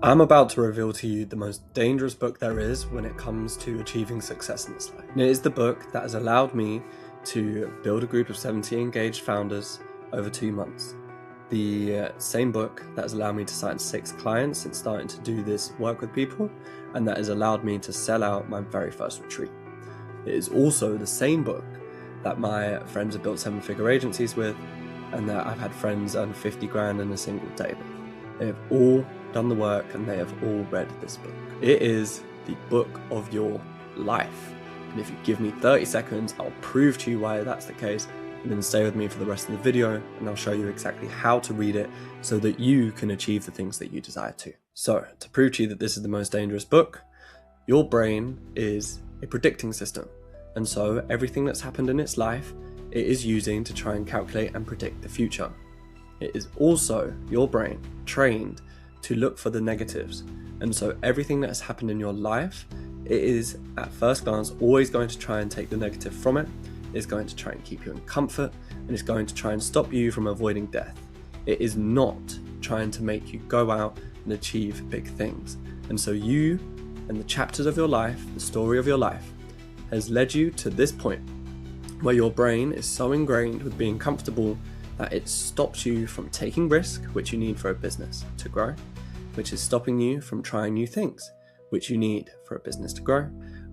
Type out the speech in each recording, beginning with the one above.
I'm about to reveal to you the most dangerous book there is when it comes to achieving success in this life. And it is the book that has allowed me to build a group of 70 engaged founders over 2 months. The same book that has allowed me to sign 6 clients since starting to do this work with people, and that has allowed me to sell out my very first retreat. It is also the same book that my friends have built 7-figure agencies with, and that I've had friends earn 50 grand in a single day with. They have all done the work and they have all read this book. It is the book of your life. And if you give me 30 seconds, I'll prove to you why that's the case, and then stay with me for the rest of the video and I'll show you exactly how to read it so that you can achieve the things that you desire to. So, to prove to you that this is the most dangerous book, your brain is a predicting system. And so everything that's happened in its life, it is using to try and calculate and predict the future. It is also your brain trained to look for the negatives. And so everything that has happened in your life, it is at first glance always going to try and take the negative from it. It's going to try and keep you in comfort, and it's going to try and stop you from avoiding death. It is not trying to make you go out and achieve big things. And so you and the chapters of your life, the story of your life, has led you to this point where your brain is so ingrained with being comfortable that it stops you from taking risk, which you need for a business to grow, which is stopping you from trying new things, which you need for a business to grow,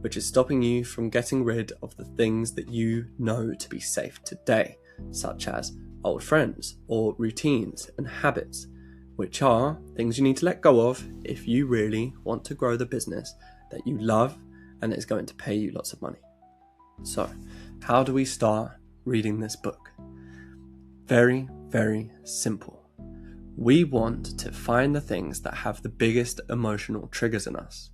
which is stopping you from getting rid of the things that you know to be safe today, such as old friends or routines and habits, which are things you need to let go of if you really want to grow the business that you love and is going to pay you lots of money. So, how do we start reading this book? Very, very simple. We want to find the things that have the biggest emotional triggers in us.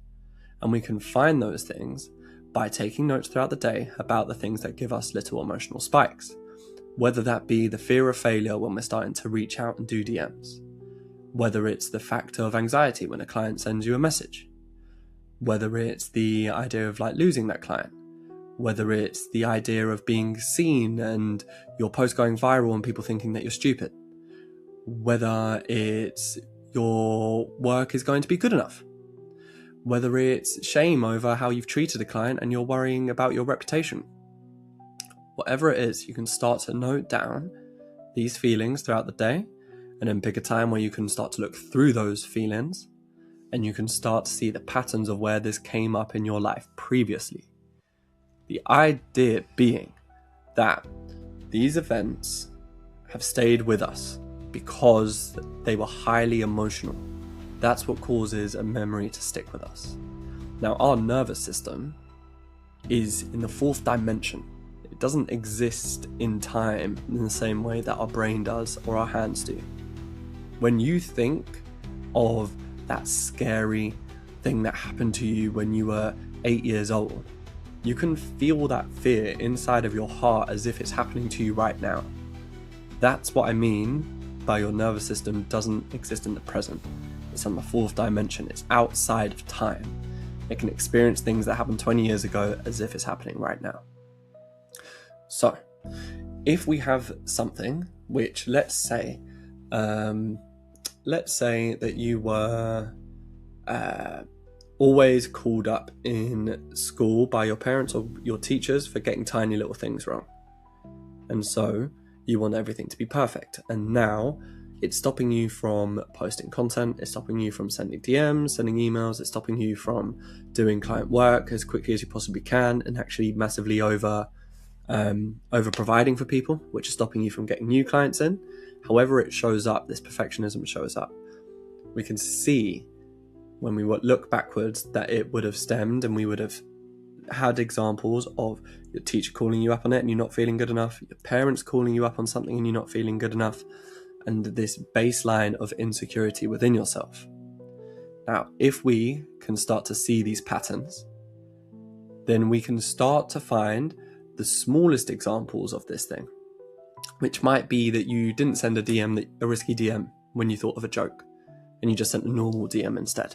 And we can find those things by taking notes throughout the day about the things that give us little emotional spikes. Whether that be the fear of failure when we're starting to reach out and do DMs. Whether it's the factor of anxiety when a client sends you a message. Whether it's the idea of losing that client. Whether it's the idea of being seen and your post going viral and people thinking that you're stupid. Whether it's your work is going to be good enough. Whether it's shame over how you've treated a client and you're worrying about your reputation. Whatever it is, you can start to note down these feelings throughout the day, and then pick a time where you can start to look through those feelings and you can start to see the patterns of where this came up in your life previously. The idea being that these events have stayed with us because they were highly emotional. That's what causes a memory to stick with us. Now, our nervous system is in the 4th dimension. It doesn't exist in time in the same way that our brain does or our hands do. When you think of that scary thing that happened to you when you were 8 years old, you can feel that fear inside of your heart as if it's happening to you right now. That's what I mean by your nervous system doesn't exist in the present. It's on the 4th dimension. It's outside of time. It can experience things that happened 20 years ago as if it's happening right now. So, if we have something which, let's say that you were always called up in school by your parents or your teachers for getting tiny little things wrong. And so you want everything to be perfect. And now it's stopping you from posting content, it's stopping you from sending DMs, sending emails, it's stopping you from doing client work as quickly as you possibly can and actually massively over providing for people, which is stopping you from getting new clients in. However it shows up, this perfectionism shows up. We can see when we look backwards that it would have stemmed, and we would have had examples of your teacher calling you up on it and you're not feeling good enough, your parents calling you up on something and you're not feeling good enough, and this baseline of insecurity within yourself. Now, if we can start to see these patterns, then we can start to find the smallest examples of this thing, which might be that you didn't send a risky DM when you thought of a joke, and you just sent a normal DM instead.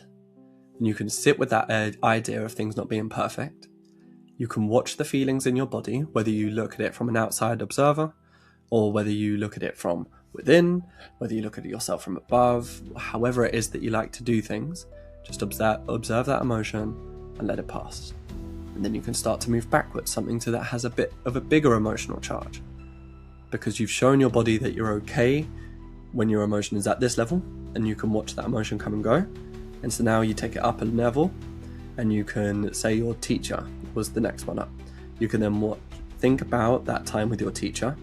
And you can sit with that idea of things not being perfect. You can watch the feelings in your body, whether you look at it from an outside observer or whether you look at it from within, whether you look at yourself from above, however it is that you like to do things, just observe that emotion and let it pass. And then you can start to move backwards, something to that has a bit of a bigger emotional charge. Because you've shown your body that you're okay when your emotion is at this level, and you can watch that emotion come and go. And so now you take it up a level, and you can say your teacher was the next one up. You can then think about that time with your teacher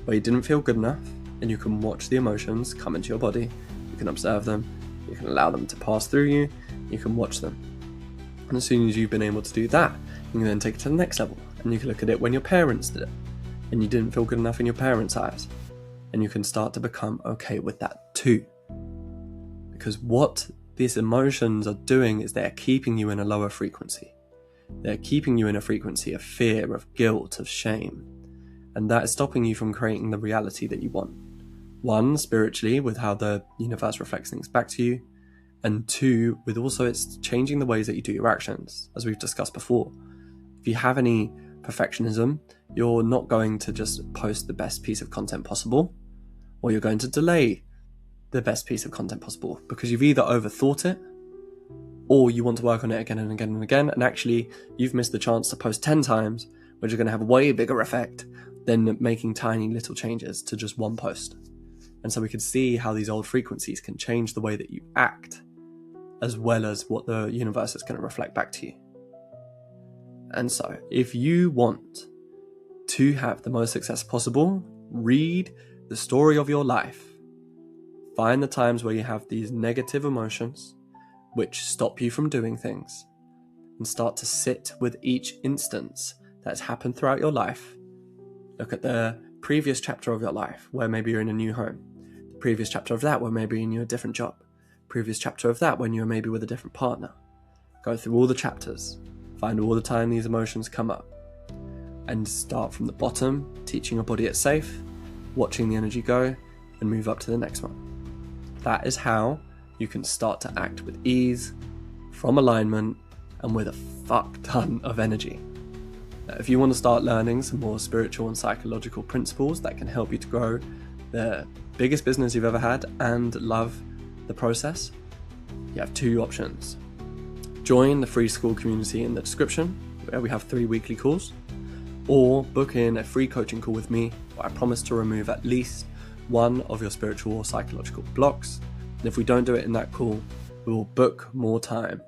where you didn't feel good enough, and you can watch the emotions come into your body. You can observe them, you can allow them to pass through you, you can watch them. And as soon as you've been able to do that, you can then take it to the next level, and you can look at it when your parents did it, and you didn't feel good enough in your parents' eyes. And you can start to become okay with that too. Because what these emotions are doing is they're keeping you in a lower frequency. They're keeping you in a frequency of fear, of guilt, of shame. And that is stopping you from creating the reality that you want. One, spiritually, with how the universe reflects things back to you. And two, with also it's changing the ways that you do your actions, as we've discussed before. If you have any perfectionism, you're not going to just post the best piece of content possible, or you're going to delay the best piece of content possible because you've either overthought it or you want to work on it again and again and again, and actually you've missed the chance to post 10 times, which are going to have a way bigger effect than making tiny little changes to just one post. And so we can see how these old frequencies can change the way that you act, as well as what the universe is going to reflect back to you. And so if you want to have the most success possible, read the story of your life. Find the times where you have these negative emotions which stop you from doing things, and start to sit with each instance that's happened throughout your life. Look at the previous chapter of your life where maybe you're in a new home, the previous chapter of that where maybe you're in a different job, previous chapter of that when you're maybe with a different partner. Go through all the chapters, find all the time these emotions come up, and start from the bottom, teaching your body it's safe, watching the energy go, and move up to the next one. That is how you can start to act with ease, from alignment, and with a fuck ton of energy. Now, if you want to start learning some more spiritual and psychological principles that can help you to grow the biggest business you've ever had and love the process, you have two options. Join the free school community in the description, where we have 3 weekly calls, or book in a free coaching call with me where I promise to remove at least one of your spiritual or psychological blocks. And if we don't do it in that call, we will book more time